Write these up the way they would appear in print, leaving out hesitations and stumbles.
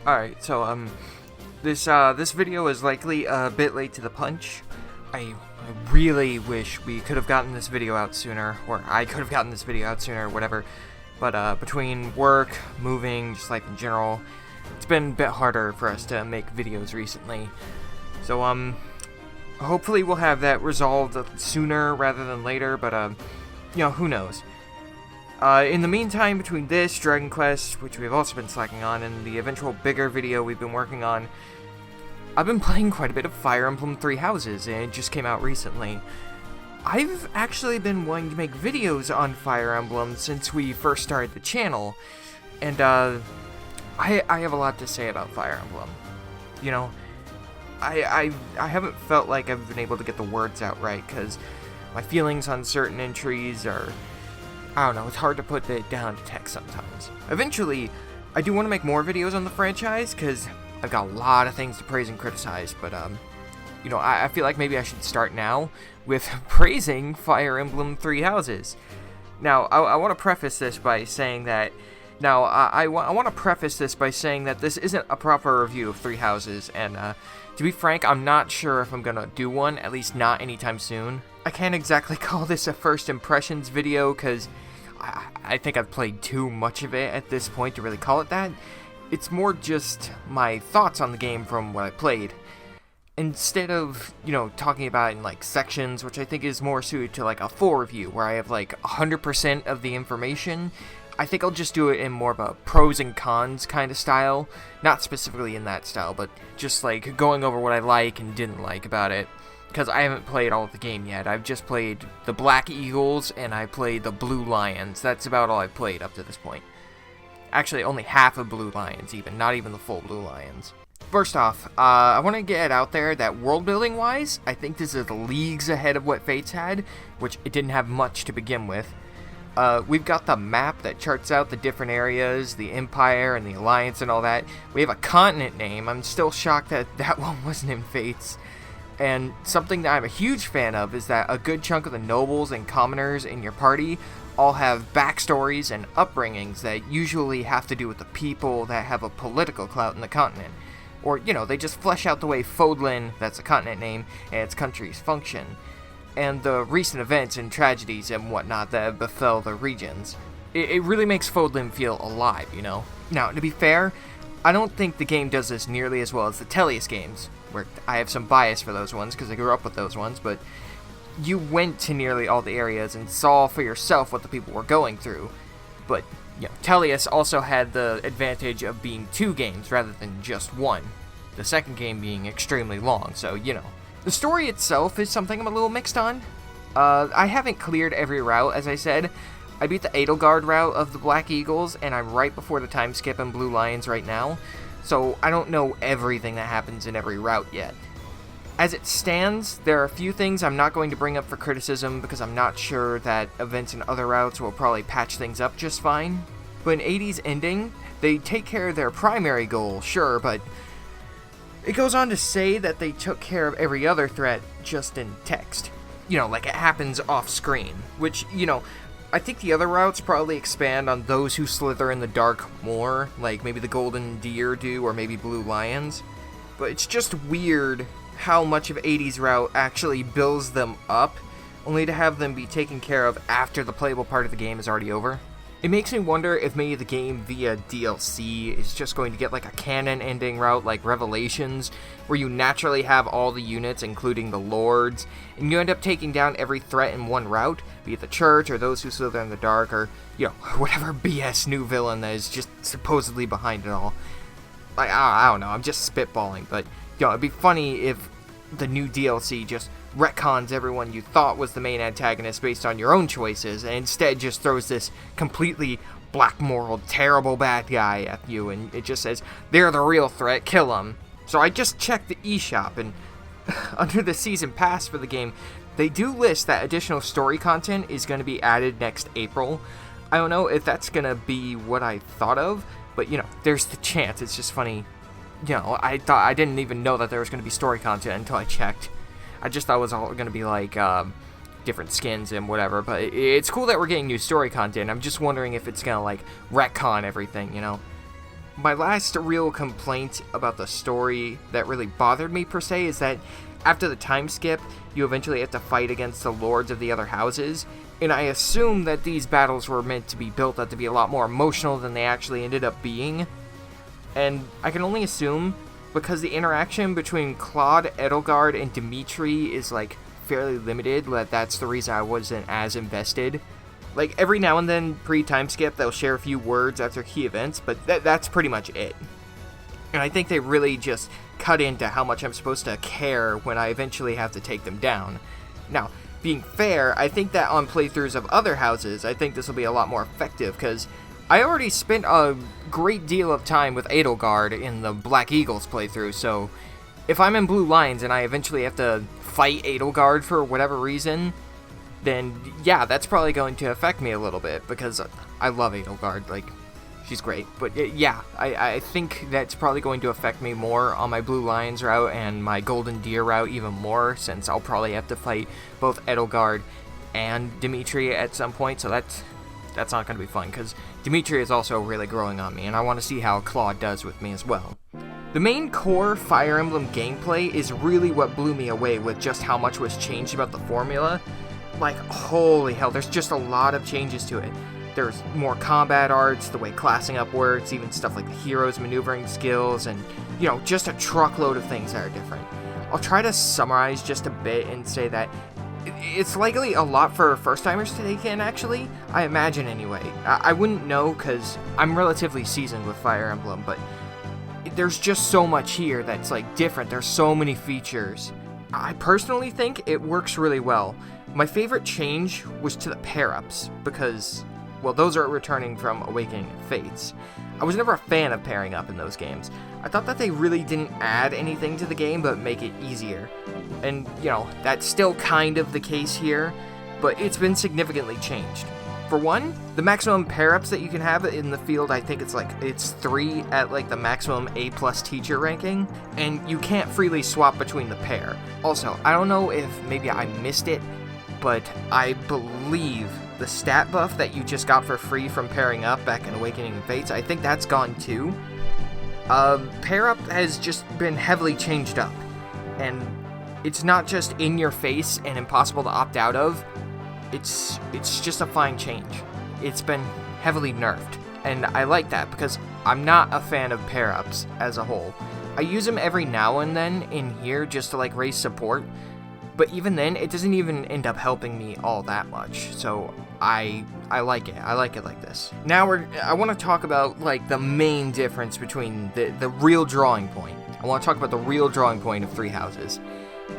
Alright, so, this video is likely a bit late to the punch. I really wish we could have gotten this video out sooner, or I could have gotten this video out sooner, whatever. But, between work, moving, just life in general, it's been a bit harder for us to make videos recently. So, hopefully we'll have that resolved sooner rather than later, but, who knows. In the meantime, between this, Dragon Quest, which we've also been slacking on, and the eventual bigger video we've been working on, I've been playing quite a bit of Fire Emblem Three Houses, and it just came out recently. I've actually been wanting to make videos on Fire Emblem since we first started the channel, and, I have a lot to say about Fire Emblem. You know, I haven't felt like I've been able to get the words out right, because my feelings on certain entries are... I don't know, it's hard to put it down to text sometimes. Eventually, I do want to make more videos on the franchise, because I've got a lot of things to praise and criticize, but, I feel like maybe I should start now with praising Fire Emblem Three Houses. Now, I want to preface this by saying that, I want to preface this by saying that this isn't a proper review of Three Houses, and, to be frank, I'm not sure if I'm gonna do one, at least not anytime soon. I can't exactly call this a first impressions video, because I think I've played too much of it at this point to really call it that. It's more just my thoughts on the game from what I played. Instead of, talking about it in, sections, which I think is more suited to, a full review, where I have, 100% of the information, I think I'll just do it in more of a pros and cons kind of style. Not specifically in that style, but just, going over what I like and didn't like about it. Because I haven't played all of the game yet. I've just played the Black Eagles, and I played the Blue Lions. That's about all I've played up to this point. Actually, only half of Blue Lions, even. Not even the full Blue Lions. First off, I want to get out there that world-building-wise, I think this is leagues ahead of what Fates had, which it didn't have much to begin with. We've got the map that charts out the different areas, the Empire and the Alliance and all that. We have a continent name. I'm still shocked that that one wasn't in Fates. And something that I'm a huge fan of is that a good chunk of the nobles and commoners in your party all have backstories and upbringings that usually have to do with the people that have a political clout in the continent. Or, they just flesh out the way Fodlan, that's a continent name, and its countries function. And the recent events and tragedies and whatnot that befell the regions. It really makes Fodlan feel alive, Now, to be fair, I don't think the game does this nearly as well as the Tellius games, where I have some bias for those ones because I grew up with those ones, but you went to nearly all the areas and saw for yourself what the people were going through. But, Tellius also had the advantage of being 2 games rather than just 1, the second game being extremely long, so, The story itself is something I'm a little mixed on. I haven't cleared every route, as I said. I beat the Edelgard route of the Black Eagles, and I'm right before the time skip in Blue Lions right now, so I don't know everything that happens in every route yet. As it stands, there are a few things I'm not going to bring up for criticism because I'm not sure that events in other routes will probably patch things up just fine. But in 80's ending, they take care of their primary goal, sure, but it goes on to say that they took care of every other threat just in text. It happens off screen, which, I think the other routes probably expand on those who slither in the dark more, like maybe the Golden Deer do, or maybe Blue Lions. But it's just weird how much of 80's route actually builds them up, only to have them be taken care of after the playable part of the game is already over. It makes me wonder if maybe the game via DLC is just going to get a canon ending route like Revelations, where you naturally have all the units, including the lords, and you end up taking down every threat in one route, be it the church or those who slither in the dark, or, whatever BS new villain that is just supposedly behind it all. I don't know, I'm just spitballing, but, it'd be funny if the new DLC just retcons everyone you thought was the main antagonist based on your own choices, and instead just throws this completely black moral, terrible bad guy at you, and it just says, they're the real threat, kill them. So I just checked the eShop, and under the season pass for the game, they do list that additional story content is going to be added next April. I don't know if that's going to be what I thought of, but, there's the chance. It's just funny. I didn't even know that there was going to be story content until I checked. I just thought it was all going to be different skins and whatever, but it's cool that we're getting new story content. I'm just wondering if it's going to retcon everything, my last real complaint about the story that really bothered me per se is that after the time skip, you eventually have to fight against the lords of the other houses, and I assume that these battles were meant to be built up to be a lot more emotional than they actually ended up being. And I can only assume, because the interaction between Claude, Edelgard, and Dimitri is, like, fairly limited, that that's the reason I wasn't as invested. Like, every now and then, pre-time skip, they'll share a few words after key events, but that's pretty much it. And I think they really just cut into how much I'm supposed to care when I eventually have to take them down. Now, being fair, I think that on playthroughs of other houses, I think this will be a lot more effective, because I already spent a great deal of time with Edelgard in the Black Eagles playthrough, so if I'm in Blue Lions and I eventually have to fight Edelgard for whatever reason, then yeah, that's probably going to affect me a little bit, because I love Edelgard, like, she's great. But yeah, I think that's probably going to affect me more on my Blue Lions route and my Golden Deer route even more, since I'll probably have to fight both Edelgard and Dimitri at some point, so that's not going to be fun, because Dimitri is also really growing on me, and I want to see how Claude does with me as well. The main core Fire Emblem gameplay is really what blew me away with just how much was changed about the formula. Like, holy hell, there's just a lot of changes to it. There's more combat arts, the way classing up works, even stuff like the hero's maneuvering skills, and, you know, just a truckload of things that are different. I'll try to summarize just a bit and say that it's likely a lot for first-timers to take in, actually. I imagine, anyway. I wouldn't know, because I'm relatively seasoned with Fire Emblem, but there's just so much here that's, like, different. There's so many features. I personally think it works really well. My favorite change was to the pair-ups, because, well, those are returning from Awakening Fates. I was never a fan of pairing up in those games. I thought that they really didn't add anything to the game, but make it easier. And, you know, that's still kind of the case here, but it's been significantly changed. For one, the maximum pair-ups that you can have in the field, I think it's 3 at, like, the maximum A+ teacher ranking, and you can't freely swap between the pair. Also, I don't know if maybe I missed it, but I believe the stat buff that you just got for free from pairing up back in Awakening Fates, I think that's gone too. Pair up has just been heavily changed up, and it's not just in your face and impossible to opt out of. It's just a fine change. It's been heavily nerfed, and I like that because I'm not a fan of pair ups as a whole. I use them every now and then in here just to, like, raise support, but even then, it doesn't even end up helping me all that much, so I like it. I like it like this. Now I want to talk about, like, the main difference between the real drawing point. I want to talk about the real drawing point of Three Houses,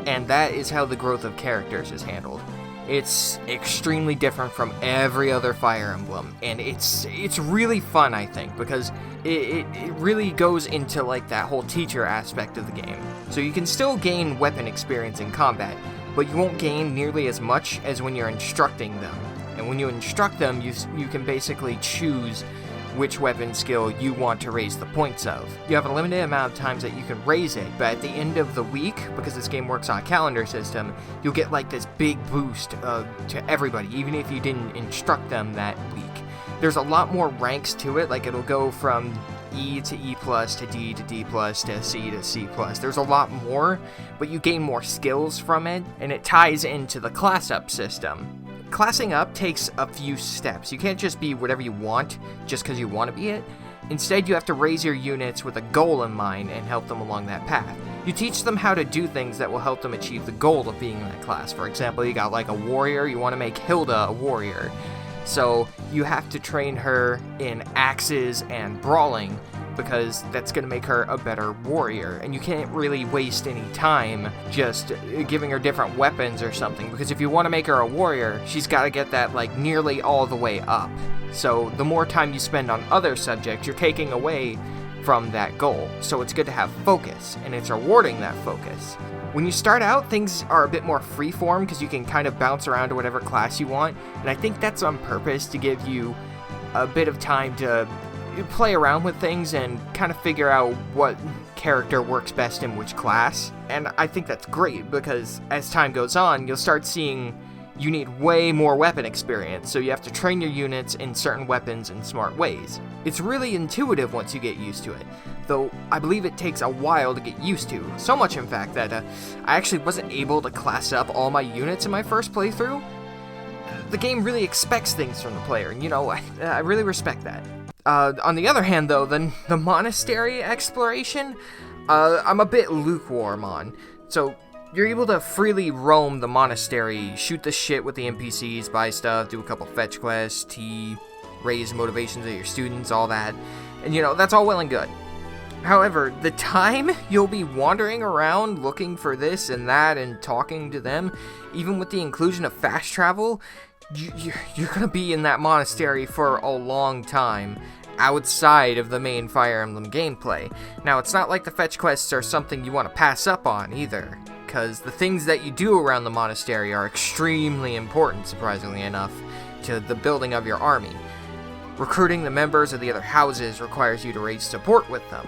and that is how the growth of characters is handled. It's extremely different from every other Fire Emblem, and it's really fun, I think, because it really goes into, like, that whole teacher aspect of the game. So you can still gain weapon experience in combat, but you won't gain nearly as much as when you're instructing them. And when you instruct them, you can basically choose which weapon skill you want to raise the points of. You have a limited amount of times that you can raise it, but at the end of the week, because this game works on a calendar system, you'll get, like, this big boost to everybody, even if you didn't instruct them that week. There's a lot more ranks to it, like it'll go from E to E+, to D to D+, to C to C+. There's a lot more, but you gain more skills from it, and it ties into the class up system. Classing up takes a few steps. You can't just be whatever you want just because you want to be it. Instead, you have to raise your units with a goal in mind and help them along that path. You teach them how to do things that will help them achieve the goal of being in that class. For example, you got, like, a warrior, you want to make Hilda a warrior. So you have to train her in axes and brawling, because that's going to make her a better warrior, and you can't really waste any time just giving her different weapons or something, because if you want to make her a warrior, she's got to get that, like, nearly all the way up. So the more time you spend on other subjects, you're taking away from that goal. So it's good to have focus, and it's rewarding that focus. When you start out, things are a bit more freeform because you can kind of bounce around to whatever class you want, and I think that's on purpose to give you a bit of time to play around with things and kind of figure out what character works best in which class. And I think that's great, because as time goes on, you'll start seeing you need way more weapon experience, so you have to train your units in certain weapons in smart ways. It's really intuitive once you get used to it, though I believe it takes a while to get used to, so much in fact that I actually wasn't able to class up all my units in my first playthrough. The game really expects things from the player, and I really respect that. On the other hand though, the monastery exploration, I'm a bit lukewarm on. So, you're able to freely roam the monastery, shoot the shit with the NPCs, buy stuff, do a couple fetch quests, tea, raise motivations of your students, all that. And that's all well and good. However, the time you'll be wandering around looking for this and that and talking to them, even with the inclusion of fast travel, you're gonna be in that monastery for a long time, outside of the main Fire Emblem gameplay. Now, it's not like the fetch quests are something you want to pass up on, either, because the things that you do around the monastery are extremely important, surprisingly enough, to the building of your army. Recruiting the members of the other houses requires you to raise support with them,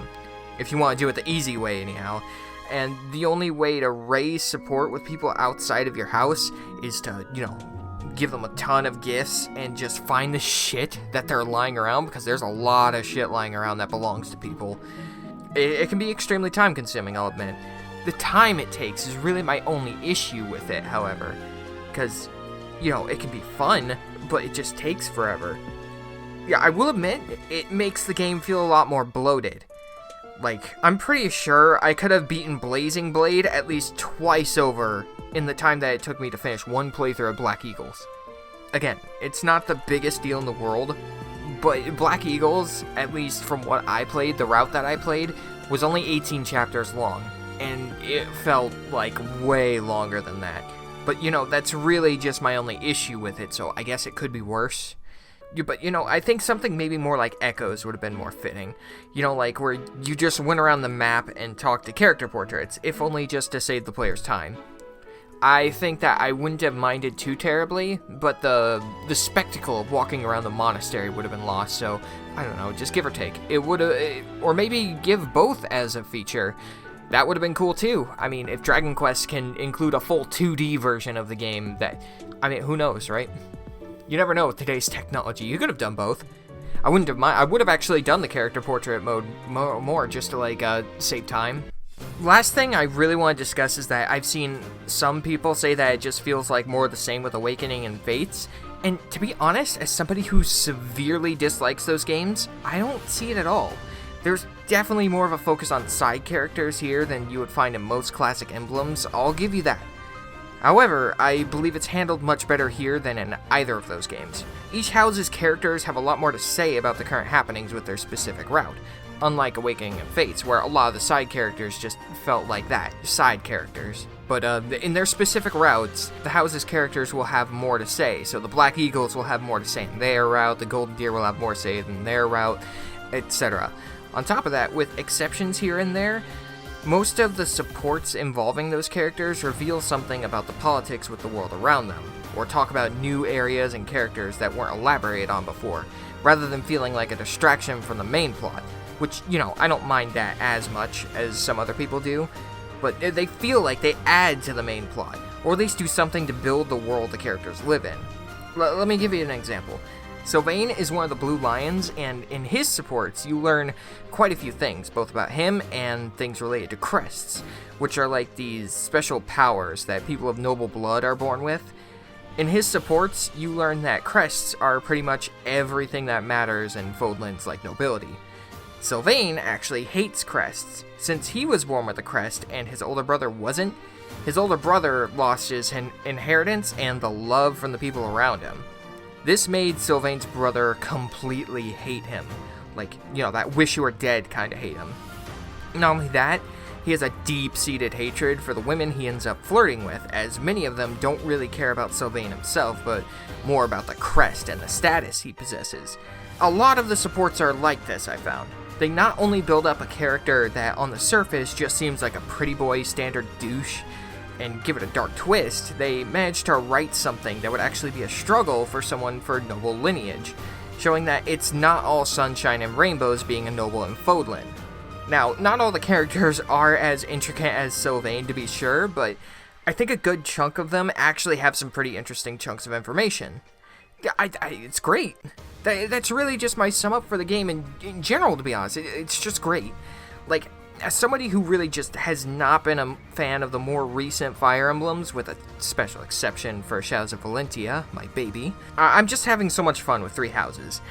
if you want to do it the easy way anyhow, and the only way to raise support with people outside of your house is to, give them a ton of gifts and just find the shit that they're lying around, because there's a lot of shit lying around that belongs to people. It can be extremely time consuming, I'll admit. The time it takes is really my only issue with it, however, because, it can be fun, but it just takes forever. Yeah, I will admit, it makes the game feel a lot more bloated. Like, I'm pretty sure I could have beaten Blazing Blade at least twice over in the time that it took me to finish one playthrough of Black Eagles. Again, it's not the biggest deal in the world, but Black Eagles, at least from what I played, the route that I played, was only 18 chapters long, and it felt like way longer than that. But, that's really just my only issue with it, so I guess it could be worse. But, I think something maybe more like Echoes would have been more fitting. Like where you just went around the map and talked to character portraits, if only just to save the player's time. I think that I wouldn't have minded too terribly, but the spectacle of walking around the monastery would have been lost, so, I don't know, just give or take. It would have, or maybe give both as a feature. That would have been cool too. I mean, if Dragon Quest can include a full 2D version of the game, who knows, right? You never know with today's technology. You could have done both. I wouldn't have mind. I would have actually done the character portrait mode more just to save time. Last thing I really want to discuss is that I've seen some people say that it just feels like more of the same with Awakening and Fates. And to be honest, as somebody who severely dislikes those games, I don't see it at all. There's definitely more of a focus on side characters here than you would find in most classic Emblems. I'll give you that. However, I believe it's handled much better here than in either of those games. Each house's characters have a lot more to say about the current happenings with their specific route, unlike Awakening and Fates, where a lot of the side characters just felt like that, side characters. But in their specific routes, the house's characters will have more to say, so the Black Eagles will have more to say in their route, the Golden Deer will have more to say in their route, etc. On top of that, with exceptions here and there, most of the supports involving those characters reveal something about the politics with the world around them, or talk about new areas and characters that weren't elaborated on before, rather than feeling like a distraction from the main plot, which, I don't mind that as much as some other people do, but they feel like they add to the main plot, or at least do something to build the world the characters live in. Let me give you an example. Sylvain is one of the Blue Lions, and in his supports, you learn quite a few things, both about him and things related to crests, which are like these special powers that people of noble blood are born with. In his supports, you learn that crests are pretty much everything that matters in Fodlan's nobility. Sylvain actually hates crests. Since he was born with a crest and his older brother wasn't, his older brother lost his inheritance and the love from the people around him. This made Sylvain's brother completely hate him. That wish you were dead kind of hate him. Not only that, he has a deep-seated hatred for the women he ends up flirting with, as many of them don't really care about Sylvain himself, but more about the crest and the status he possesses. A lot of the supports are like this, I found. They not only build up a character that on the surface just seems like a pretty boy standard douche, and give it a dark twist, they managed to write something that would actually be a struggle for someone for noble lineage, showing that it's not all sunshine and rainbows being a noble in Fodlan. Now, not all the characters are as intricate as Sylvain, to be sure, but I think a good chunk of them actually have some pretty interesting chunks of information. It's great. That's really just my sum up for the game in general, to be honest. It's just great. Like, as somebody who really just has not been a fan of the more recent Fire Emblems, with a special exception for Shadows of Valentia, my baby, I'm just having so much fun with Three Houses.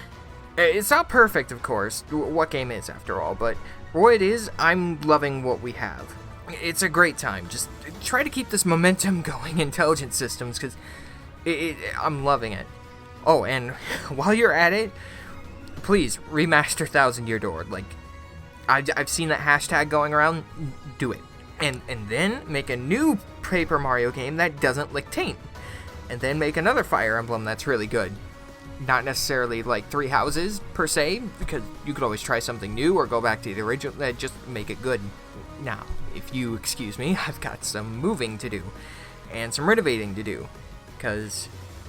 It's not perfect, of course, what game is after all, but for what it is, I'm loving what we have. It's a great time. Just try to keep this momentum going, Intelligent Systems, because I'm loving it. Oh, and while you're at it, please remaster Thousand Year Door. Like, I've seen that hashtag going around. Do it. And then make a new Paper Mario game that doesn't lick taint. And then make another Fire Emblem that's really good. Not necessarily like Three Houses, per se, because you could always try something new or go back to the original. Just make it good. Now, if you excuse me, I've got some moving to do. And some renovating to do. Because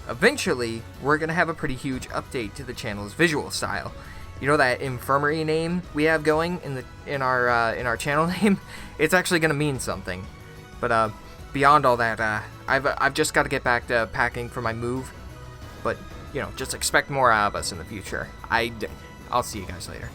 eventually, we're going to have a pretty huge update to the channel's visual style. You know that Infirmary name we have going in our channel name? It's actually going to mean something. But beyond all that, I've just got to get back to packing for my move. But, you know, just expect more out of us in the future. I'll see you guys later.